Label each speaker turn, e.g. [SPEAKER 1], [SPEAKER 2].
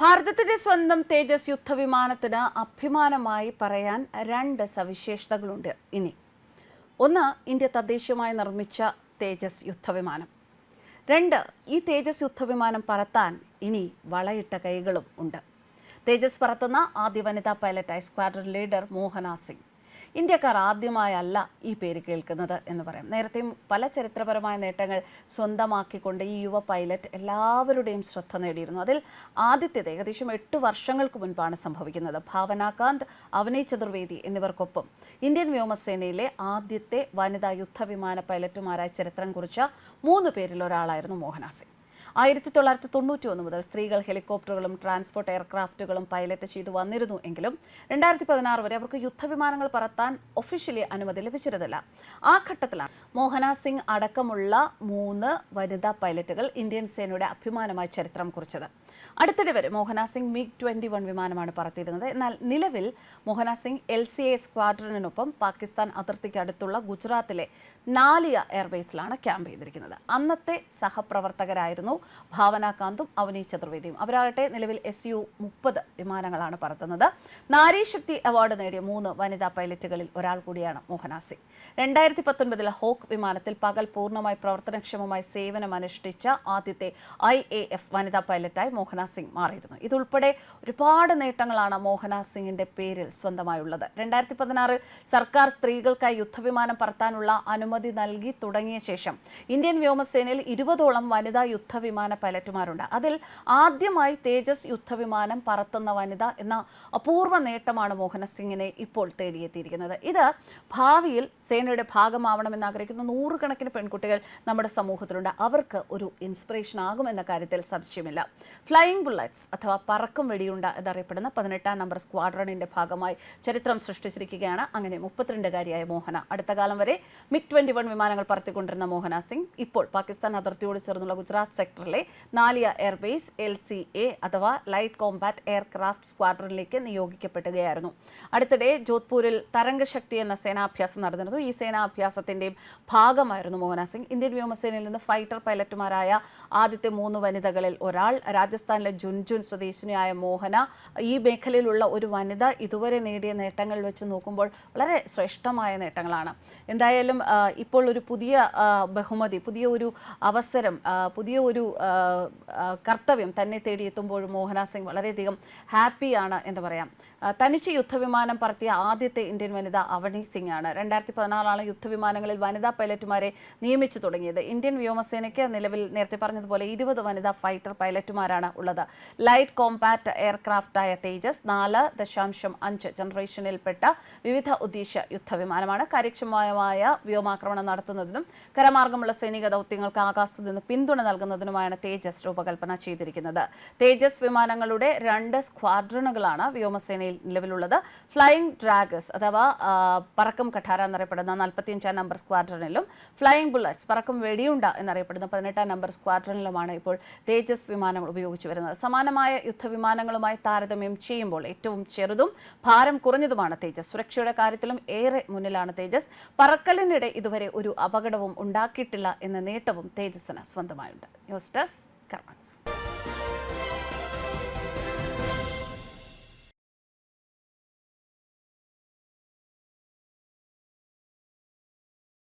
[SPEAKER 1] ഭാരതത്തിന്റെ സ്വന്തം തേജസ് യുദ്ധവിമാനത്തിന് അഭിമാനമായി പറയാൻ രണ്ട് സവിശേഷതകളുണ്ട് ഇനി. ഒന്ന്, ഇന്ത്യ തദ്ദേശീയമായി നിർമ്മിച്ച തേജസ് യുദ്ധവിമാനം. രണ്ട്, ഈ തേജസ് യുദ്ധവിമാനം പറത്താൻ ഇനി വളയിട്ട കൈകളും ഉണ്ട്. തേജസ് പറത്തുന്ന ആദ്യ വനിതാ പൈലറ്റായി സ്ക്വാഡ്രൺ ലീഡർ മോഹന സിംഗ്. ഇന്ത്യക്കാർ ആദ്യമായല്ല ഈ പേര് കേൾക്കുന്നത് എന്ന് പറയാം. നേരത്തെയും പല ചരിത്രപരമായ നേട്ടങ്ങൾ സ്വന്തമാക്കിക്കൊണ്ട് ഈ യുവ പൈലറ്റ് എല്ലാവരുടെയും ശ്രദ്ധ നേടിയിരുന്നു. അതിൽ ആദ്യത്തേത് ഏകദേശം 8 വർഷങ്ങൾക്ക് മുൻപാണ് സംഭവിക്കുന്നത്. ഭാവന കാന്ത്, അവനി ചതുർവേദി എന്നിവർക്കൊപ്പം ഇന്ത്യൻ വ്യോമസേനയിലെ ആദ്യത്തെ വനിതാ യുദ്ധവിമാന പൈലറ്റുമാരായി ചരിത്രം കുറിച്ച 3 പേരിൽ ഒരാളായിരുന്നു മോഹന സിംഗ്. 1991 മുതൽ സ്ത്രീകൾ ഹെലികോപ്റ്ററുകളും ട്രാൻസ്പോർട്ട് എയർക്രാഫ്റ്റുകളും പൈലറ്റ് ചെയ്തു വന്നിരുന്നു എങ്കിലും 2016 വരെ അവർക്ക് യുദ്ധവിമാനങ്ങൾ പറത്താൻ ഒഫീഷ്യലി അനുമതി ലഭിച്ചിരുന്നില്ല. ആ ഘട്ടത്തിലാണ് മോഹന സിംഗ് അടക്കമുള്ള 3 വനിതാ പൈലറ്റുകൾ ഇന്ത്യൻ സേനയുടെ അഭിമാനമായി ചരിത്രം കുറിച്ചത്. അടുത്തിടെ വരെ മോഹന സിംഗ് MiG-21 വിമാനമാണ് പറത്തിയിരുന്നത്. എന്നാൽ നിലവിൽ മോഹന സിംഗ് LCA സ്ക്വാഡ്രണിനൊപ്പം പാകിസ്ഥാൻ അതിർത്തിക്ക് അടുത്തുള്ള ഗുജറാത്തിലെ നാലിയ എയർബേസിലാണ് ക്യാമ്പ് ചെയ്തിരിക്കുന്നത്. അന്നത്തെ സഹപ്രവർത്തകരായിരുന്നു ഭാവന കാന്തും അവനി ചതുർവേദിയും. അവരാകട്ടെ നിലവിൽ Su-30 വിമാനങ്ങളാണ് പറത്തുന്നത്. നാരീശക്തി അവാർഡ് നേടിയ 3 വനിതാ പൈലറ്റുകളിൽ ഒരാൾ കൂടിയാണ് മോഹന സിംഗ്. 2019 ഹോക്ക് വിമാനത്തിൽ പകൽ പൂർണ്ണമായി പ്രവർത്തനക്ഷമമായി സേവനമനുഷ്ഠിച്ച ആദ്യത്തെ IAF വനിതാ പൈലറ്റായി മോഹന സിംഗ് മാറിയിരുന്നു. ഇതുൾപ്പെടെ ഒരുപാട് നേട്ടങ്ങളാണ് മോഹന സിംഗിന്റെ പേരിൽ സ്വന്തമായുള്ളത്. 2016 സർക്കാർ സ്ത്രീകൾക്കായി യുദ്ധവിമാനം പറത്താനുള്ള അനുമതി നൽകി തുടങ്ങിയ ശേഷം ഇന്ത്യൻ വ്യോമസേനയിൽ 20ഓളം വനിതാ യുദ്ധവിമാന പൈലറ്റുമാരുണ്ട്. അതിൽ ആദ്യമായി തേജസ് യുദ്ധവിമാനം പറത്തുന്ന വനിത എന്ന അപൂർവ നേട്ടമാണ് മോഹന സിംഗിനെ ഇപ്പോൾ തേടിയെത്തിയിരിക്കുന്നത്. ഇത് ഭാവിയിൽ സേനയുടെ ഭാഗമാവണമെന്ന് ആഗ്രഹിക്കുന്ന 100 കണക്കിന് പെൺകുട്ടികൾ നമ്മുടെ സമൂഹത്തിലുണ്ട്. അവർക്ക് ഒരു ഇൻസ്പിറേഷൻ ആകുമെന്ന കാര്യത്തിൽ സംശയമില്ല. ഫ്ലൈയിങ് ബുള്ളറ്റ്സ് അഥവാ പറക്കും വെടിയുണ്ട എന്നറിയപ്പെടുന്ന 18ാം നമ്പർ സ്ക്വാഡ്രണിന്റെ ഭാഗമായി ചരിത്രം സൃഷ്ടിച്ചിരിക്കുകയാണ്. അങ്ങനെ 32കാരിയായ മോഹന. അടുത്ത കാലം വരെ MiG-21 വിമാനങ്ങൾ പറത്തിക്കൊണ്ടിരുന്ന മോഹന സിംഗ് ഇപ്പോൾ പാകിസ്ഥാൻ അതിർത്തിയോട് ചേർന്നുള്ള ഗുജറാത്ത് സെക്ടറിലെ നാലിയ എയർബേസ് LCA അഥവാ ലൈറ്റ് കോംബാറ്റ് എയർക്രാഫ്റ്റ് സ്ക്വാഡ്രണിലേക്ക് നിയോഗിക്കപ്പെടുകയായിരുന്നു. അടുത്തിടെ ജോധ്പൂരിൽ തരംഗശക്തി എന്ന സേനാഭ്യാസം നടന്നിരുന്നു. ഈ സേനാഭ്യാസത്തിന്റെയും ഭാഗമായിരുന്നു മോഹന സിംഗ്. ഇന്ത്യൻ വ്യോമസേനയിൽ നിന്ന് ഫൈറ്റർ പൈലറ്റുമാരായ ആദ്യത്തെ 3 വനിതകളിൽ ഒരാൾ. രാജസ്ഥാനിലെ ജുൻജുൻ സ്വദേശിനിയായ മോഹന ഈ മേഖലയിലുള്ള ഒരു വനിത ഇതുവരെ നേടിയ നേട്ടങ്ങൾ വെച്ച് നോക്കുമ്പോൾ വളരെ ശ്രേഷ്ഠമായ നേട്ടങ്ങളാണ്. എന്തായാലും ഇപ്പോൾ ഒരു പുതിയ ബഹുമതി, പുതിയ ഒരു അവസരം, പുതിയ ഒരു കർത്തവ്യം തന്നെ തേടിയെത്തുമ്പോൾ മോഹന സിംഗ് വളരെയധികം ഹാപ്പിയാണ് എന്ന് പറയാം. തനിച്ച് യുദ്ധവിമാനം പറത്തിയ ആദ്യത്തെ ഇന്ത്യൻ വനിത അവനി സിംഗ് ആണ്. 2016 യുദ്ധവിമാനങ്ങളിൽ വനിതാ പൈലറ്റുമാരെ നിയമിച്ചു തുടങ്ങിയത്. ഇന്ത്യൻ വ്യോമസേനയ്ക്ക് നിലവിൽ നേരത്തെ പറഞ്ഞതുപോലെ 20 വനിതാ ഫൈറ്റർ പൈലറ്റുമാരാണ് ഉള്ളത്. ലൈറ്റ് കോംപാറ്റ് എയർക്രാഫ്റ്റായ തേജസ് 4.5 ജനറേഷനിൽപ്പെട്ട വിവിധ ഉദ്ദേശ യുദ്ധവിമാനമാണ്. കാര്യക്ഷമമായ വ്യോമാക്രമണം നടത്തുന്നതിനും കരമാർഗമുള്ള സൈനിക ദൗത്യങ്ങൾക്ക് ആകാശത്ത് നിന്ന് പിന്തുണ നൽകുന്നതിനുമാണ് തേജസ് രൂപകൽപ്പന ചെയ്തിരിക്കുന്നത്. തേജസ് വിമാനങ്ങളുടെ 2 സ്ക്വാഡ്രണുകളാണ് വ്യോമസേനയിൽ നിലവിലുള്ളത്. ഫ്ലൈയിങ് ഡ്രാഗേഴ്സ് അഥവാ പറക്കും കഠാര എന്നറിയപ്പെടുന്ന 45ാം നമ്പർ സ്ക്വാഡ്രണിലും ഫ്ലൈയിങ് ബുള്ളറ്റ്സ് പറക്കും വെടിയുണ്ട എന്നറിയപ്പെടുന്ന 18ാം നമ്പർ സ്ക്വാഡ്രണിലുമാണ് ഇപ്പോൾ തേജസ് വിമാനങ്ങൾ ഉപയോഗിച്ചു വരുന്നത്. സമാനമായ യുദ്ധവിമാനങ്ങളുമായി താരതമ്യം ചെയ്യുമ്പോൾ ഏറ്റവും ചെറുതും ഭാരം കുറഞ്ഞതുമാണ് തേജസ്. സുരക്ഷയുടെ കാര്യത്തിലും ഏറെ മുന്നിലാണ് തേജസ്. പറക്കലിനിടെ ഇതുവരെ ഒരു അപകടവും ഉണ്ടാക്കിയിട്ടില്ല എന്ന നേട്ടവും തേജസ്സിന് സ്വന്തമായുണ്ട്. ന്യൂസ് ഡെസ്ക് കർമ്മ.